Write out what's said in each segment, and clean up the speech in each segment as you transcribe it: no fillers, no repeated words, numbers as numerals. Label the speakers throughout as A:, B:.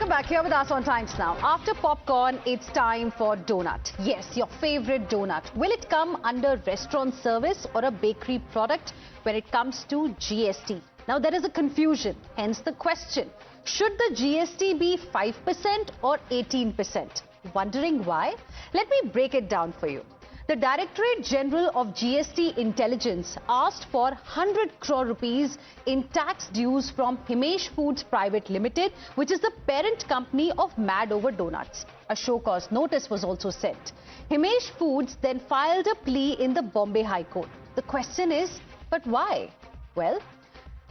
A: Welcome back here with us on Times Now. After popcorn, it's time for donut. Yes, your favorite donut. Will it come under restaurant service or a bakery product when it comes to GST? Now, there is a confusion, hence the question. Should the GST be 5% or 18%? Wondering why? Let me break it down for you. The Directorate General of GST Intelligence asked for 100 crore rupees in tax dues from Himesh Foods Private Limited, which is the parent company of Mad Over Doughnuts. A show cause notice was also sent. Himesh Foods then filed a plea in the Bombay High Court. The question is, but why? Well,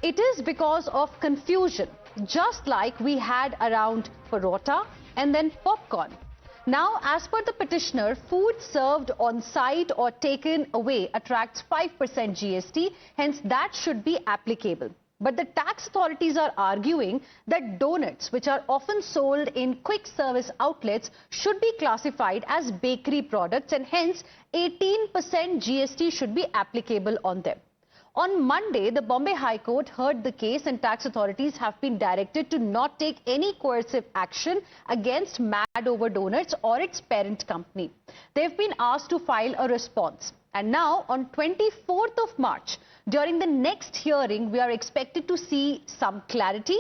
A: it is because of confusion, just like we had around parota and then popcorn. Now, as per the petitioner, food served on site or taken away attracts 5% GST, hence that should be applicable. But the tax authorities are arguing that donuts, which are often sold in quick service outlets, should be classified as bakery products and hence 18% GST should be applicable on them. On Monday, the Bombay High Court heard the case and tax authorities have been directed to not take any coercive action against Mad Over Doughnuts or its parent company. They've been asked to file a response. And now, on 24th of March, during the next hearing, we are expected to see some clarity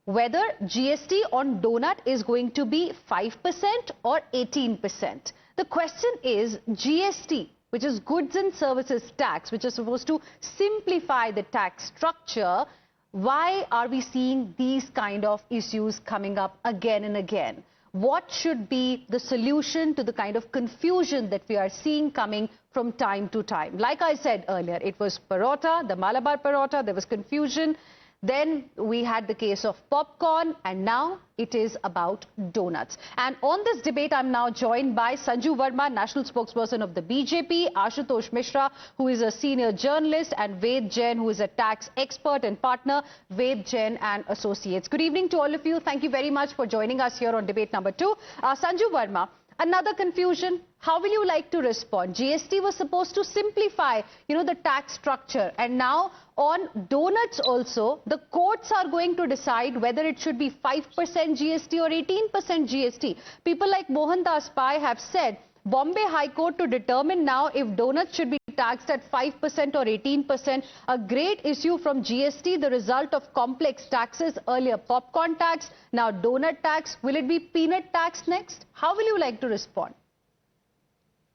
A: whether GST on donut is going to be 5% or 18%. The question is GST, which is goods and services tax, which is supposed to simplify the tax structure. Why are we seeing these kind of issues coming up again and again? What should be the solution to the kind of confusion that we are seeing coming from time to time? Like I said earlier, it was parota, the Malabar parota, there was confusion. Then we had the case of popcorn, and now it is about donuts. And on this debate, I'm now joined by Sanju Verma, national spokesperson of the BJP, Ashutosh Mishra, who is a senior journalist, and Ved Jain, who is a tax expert and partner, Ved Jain and Associates. Good evening to all of you. Thank you very much for joining us here on debate number 2. Sanju Verma, another confusion. How will you like to respond? GST was supposed to simplify, the tax structure. And now on donuts also, the courts are going to decide whether it should be 5% GST or 18% GST. People like Mohan Das Pai have said Bombay High Court to determine now if donuts should be taxed at 5% or 18%. A great issue from GST, the result of complex taxes. Earlier popcorn tax, now donut tax. Will it be peanut tax next? How will you like to respond?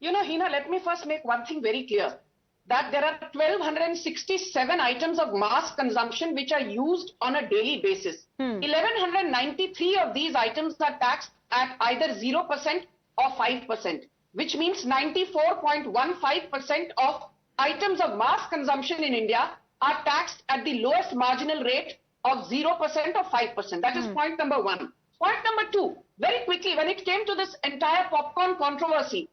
B: Hina, let me first make one thing very clear. That there are 1,267 items of mass consumption which are used on a daily basis. 1,193 of these items are taxed at either 0% or 5%, which means 94.15% of items of mass consumption in India are taxed at the lowest marginal rate of 0% or 5%. That is point number one. Point number two, very quickly, when it came to this entire popcorn controversy,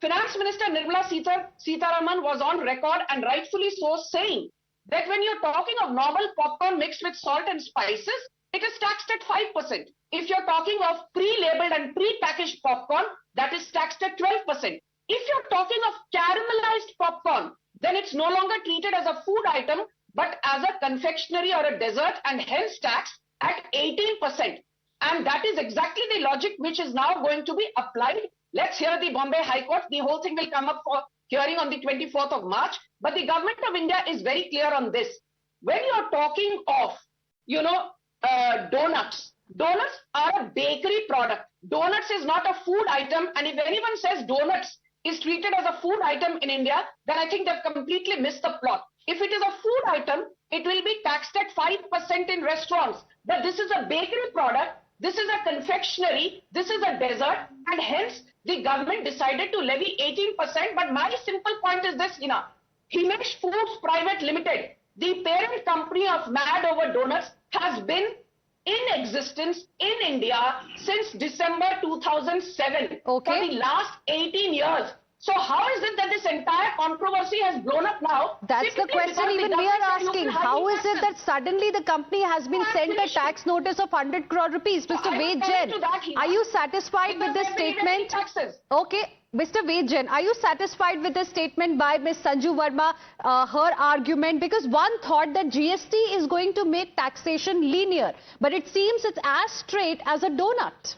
B: Finance Minister Nirmala Sitharaman was on record, and rightfully so, saying that when you're talking of normal popcorn mixed with salt and spices, it is taxed at 5%. If you're talking of pre-labeled and pre-packaged popcorn, that is taxed at 12%. If you're talking of caramelized popcorn, then it's no longer treated as a food item, but as a confectionery or a dessert, and hence taxed at 18%. And that is exactly the logic which is now going to be applied. Let's hear the Bombay High Court. The whole thing will come up for hearing on the 24th of March. But the government of India is very clear on this. When you're talking of, donuts, donuts are a bakery product. Donuts is not a food item. And if anyone says donuts is treated as a food item in India, then I think they've completely missed the plot. If it is a food item, it will be taxed at 5% in restaurants. But this is a bakery product. This is a confectionery, this is a dessert, and hence the government decided to levy 18%. But my simple point is this, Himesh Foods Private Limited, the parent company of Mad Over Doughnuts, has been in existence in India since December 2007 for the last 18 years. So how is it that this entire controversy has blown up now?
A: That's the question even we are asking. How is it that suddenly the company has been sent a tax notice of 100 crore rupees? Mr. Ved Jain, are you satisfied with this statement? Okay, Mr. Vejan, are you satisfied with the statement by Ms. Sanju Verma, her argument? Because one thought that GST is going to make taxation linear, but it seems it's as straight as a donut.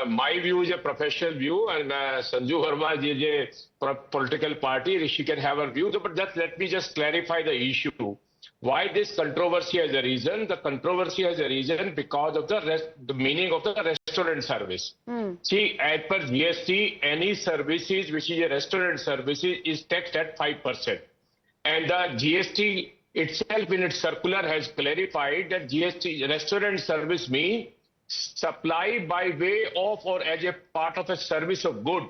C: My view is a professional view, and Sanju Verma is a political party. She can have her view, but let me just clarify the issue. Why this controversy has arisen? The controversy has arisen because of the meaning of the restaurant service. See, as per GST, any services which is a restaurant services is taxed at 5%. And the GST itself in its circular has clarified that GST restaurant service means supply by way of or as a part of a service of good,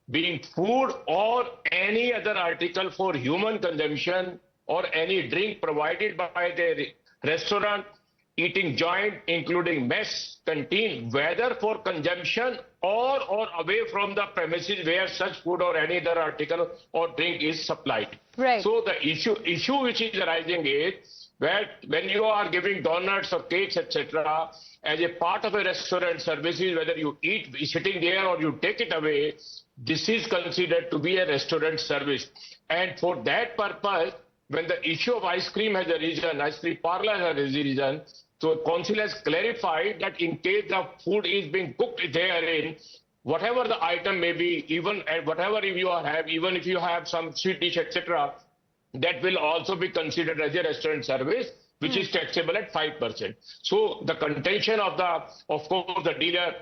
C: being food or any other article for human consumption, or any drink provided by the restaurant, eating joint, including mess, canteen, whether for consumption or away from the premises where such food or any other article or drink is supplied.
A: Right.
C: So the issue which is arising is where when you are giving donuts or cakes, etc., as a part of a restaurant services, whether you eat sitting there or you take it away, this is considered to be a restaurant service. And for that purpose, when the issue of ice cream has arisen, ice cream parlor has arisen, so Council has clarified that in case the food is being cooked therein, whatever the item may be, even and whatever if you have, even if you have some sweet dish, etc., that will also be considered as a restaurant service, which is taxable at 5%. So the contention of course, the dealer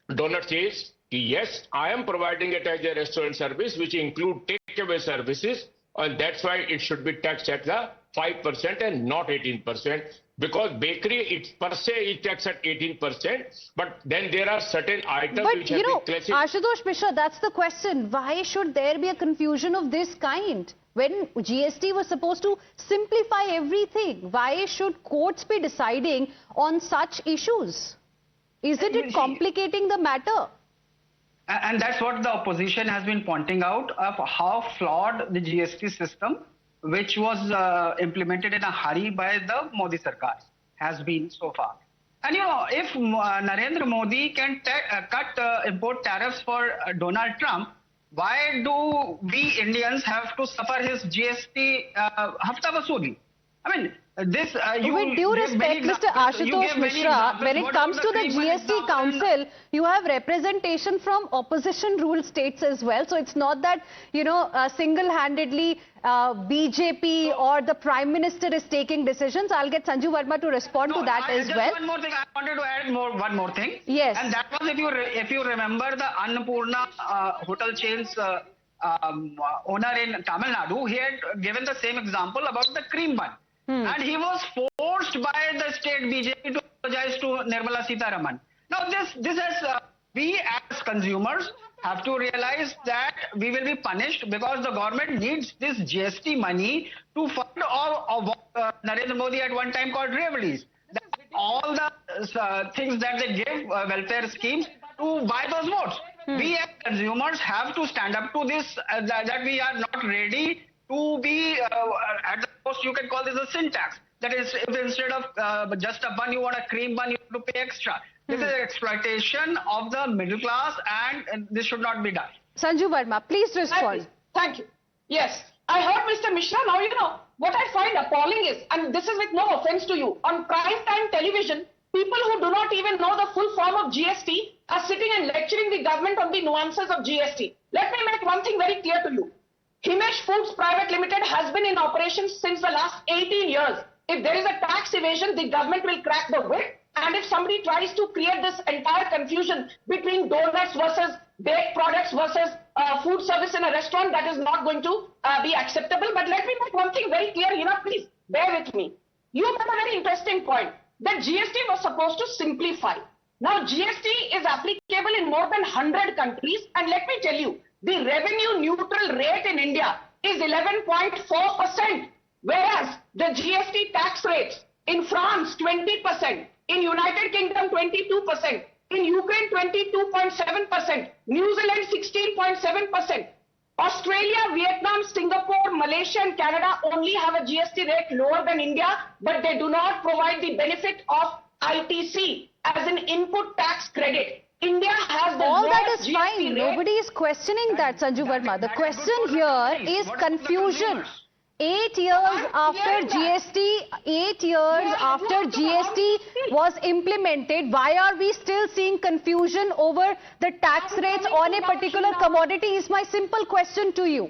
C: donut says, yes, I am providing it as a restaurant service, which include takeaway services, and that's why it should be taxed at the 5% and not 18%, because bakery it per se is taxed at 18%, but then there are certain items which have been classified.
A: Ashutosh Mishra, that's the question. Why should there be a confusion of this kind? When GST was supposed to simplify everything, why should courts be deciding on such issues? Isn't it complicating the matter?
D: And that's what the opposition has been pointing out, of how flawed the GST system, which was implemented in a hurry by the Modi Sarkar, has been so far. And you know, if Narendra Modi can cut import tariffs for Donald Trump, why do we Indians have to suffer his GST hafta vasuli? I mean, this...
A: with due respect, Mr. Ashutosh Mishra, when it comes to the GST Council, you have representation from opposition ruled states as well. So it's not that, you know, single-handedly BJP or the Prime Minister is taking decisions. I'll get Sanju Verma to respond to that as well.
D: One more thing, I wanted to add one more thing.
A: Yes.
D: And that was, if you remember, the Annapurna hotel chain's owner in Tamil Nadu, he had given the same example about the cream bun. And he was forced by the state BJP to apologize to Nirmala Sitharaman. Now this has, we as consumers have to realize that we will be punished because the government needs this GST money to fund what Narendra Modi at one time called revenues. All the things that they give, welfare schemes, to buy those votes. We as consumers have to stand up to this, that we are not ready to be, at the most you can call this a sin tax. That is, if instead of just a bun, you want a cream bun, you have to pay extra. This is exploitation of the middle class, and this should not be done.
A: Sanju Verma, please respond.
B: Thank you. Yes, I heard Mr. Mishra. Now, you know, what I find appalling is, and this is with no offense to you, on prime time television, people who do not even know the full form of GST are sitting and lecturing the government on the nuances of GST. Let me make one thing very clear to you. Himesh Foods Private Limited has been in operation since the last 18 years. If there is a tax evasion, the government will crack the whip. And if somebody tries to create this entire confusion between donuts versus baked products versus food service in a restaurant, that is not going to be acceptable. But let me make one thing very clear, please bear with me. You have a very interesting point that GST was supposed to simplify. Now GST is applicable in more than 100 countries, and let me tell you, the revenue neutral rate in India is 11.4%, whereas the GST tax rates in France 20%, in United Kingdom 22%, in Ukraine 22.7%, New Zealand 16.7%. Australia, Vietnam, Singapore, Malaysia and Canada only have a GST rate lower than India, but they do not provide the benefit of ITC as an input tax credit. India has the
A: All that
B: lowest
A: is fine.
B: GST rate.
A: Nobody is questioning that, Sanju Verma. The question here is confusion. 8 years after GST, 8 years after GST was implemented, why are we still seeing confusion over the tax rates on a particular commodity is my simple question to you.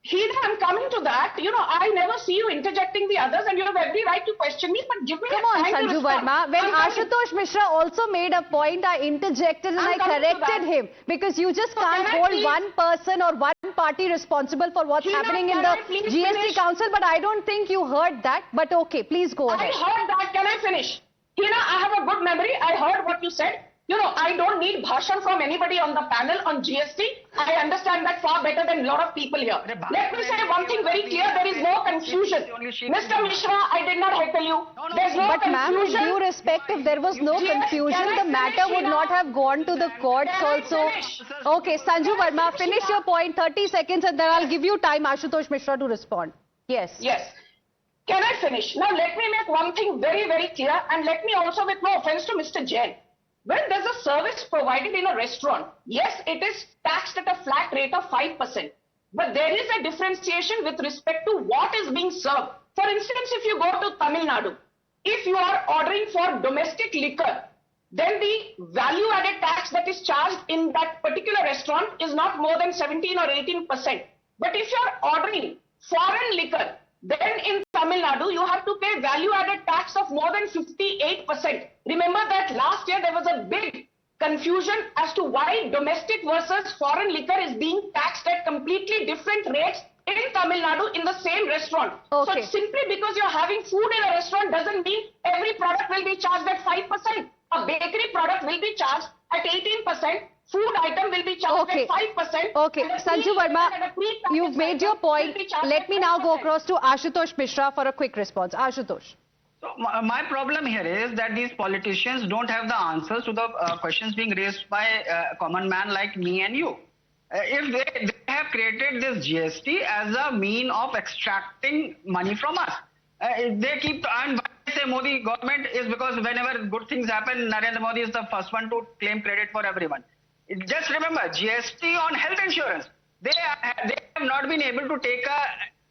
B: Hina, I'm coming to that. You know, I never see you interjecting the others and you have every right to question me, but give me
A: Come
B: a
A: on,
B: time to
A: Sanju
B: respond.
A: Verma. When Ashutosh Mishra also made a point, I interjected and I corrected him. Because you just can't hold one person or one party responsible for what's happening in the GST Council. But I don't think you heard that. But okay, please go ahead.
B: I heard that. Can I finish? Hina, I have a good memory. I heard what you said. You know, I don't need bhashan from anybody on the panel on GST. I understand that far better than a lot of people here. Let me say one thing very clear. There is no confusion. Mr. Mishra, I did not heckle you. There's no
A: But ma'am, with
B: confusion.
A: due respect, if there was no confusion, the matter would not have gone to the courts also. Okay, Sanju Verma, finish your point, 30 seconds, and then I'll give you time, Ashutosh Mishra, to respond. Yes.
B: Yes. Can I finish? Now, let me make one thing very, very clear, and let me also, with no offense to Mr. Jain. When there's a service provided in a restaurant, yes, it is taxed at a flat rate of 5%. But there is a differentiation with respect to what is being served. For instance, if you go to Tamil Nadu, if you are ordering for domestic liquor, then the value-added tax that is charged in that particular restaurant is not more than 17 or 18%. But if you are ordering foreign liquor, then in Tamil Nadu, you have to pay value-added tax of more than 58%. Remember that last year there was a big confusion as to why domestic versus foreign liquor is being taxed at completely different rates in Tamil Nadu in the same restaurant.
A: Okay.
B: So simply because you're having food in a restaurant doesn't mean every product will be charged at 5%. A bakery product will be charged at 18%. Food item will be charged at 5%.
A: Okay, Sanju Verma, you've made your point. Let me now go across to Ashutosh Mishra for a quick response. Ashutosh.
D: So my problem here is that these politicians don't have the answers to the questions being raised by a common man like me and you. If they have created this GST as a mean of extracting money from us. They keep, and why I say Modi government is because whenever good things happen, Narendra Modi is the first one to claim credit for everyone. Just remember, GST on health insurance, they have not been able to take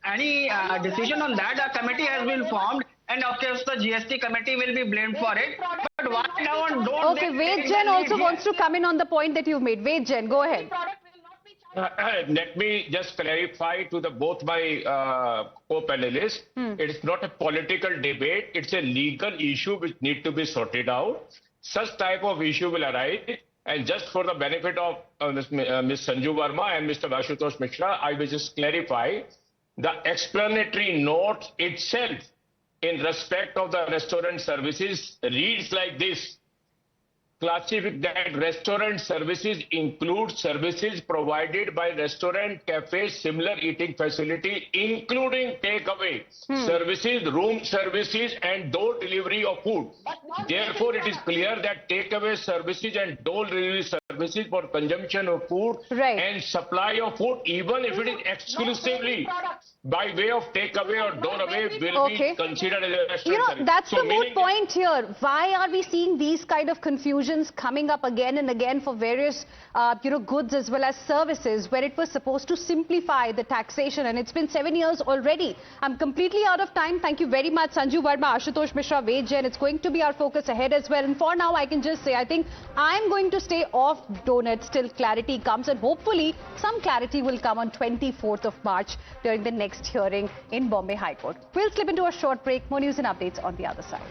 D: any decision on that. A committee has been formed, and of course the GST committee will be blamed for it. But why now don't
A: Okay, Ved Jain also wants to come in on the point that you've made. Ved Jain, go ahead.
C: Let me just clarify to both my co-panelists. It's not a political debate. It's a legal issue which need to be sorted out. Such type of issue will arise. And just for the benefit of Ms. Sanju Verma and Mr. Ashutosh Mishra, I will just clarify the explanatory note itself in respect of the restaurant services reads like this. Classify that restaurant services include services provided by restaurant, cafes, similar eating facility, including takeaway services, room services, and door delivery of food. Therefore, it is clear that takeaway services and door delivery services for consumption of food and supply of food, even if it is exclusively by way of takeaway or door away, will be considered as a restaurant service.
A: That's the moot point here. Why are we seeing these kind of confusions coming up again and again for various, goods as well as services where it was supposed to simplify the taxation? And it's been 7 years already. I'm completely out of time. Thank you very much, Sanju Verma, Ashutosh Mishra, Ved Jain. It's going to be our focus ahead as well. And for now, I can just say, I think I'm going to stay off donuts till clarity comes. And hopefully, some clarity will come on 24th of March during the next hearing in Bombay High Court. We'll slip into a short break. More news and updates on the other side.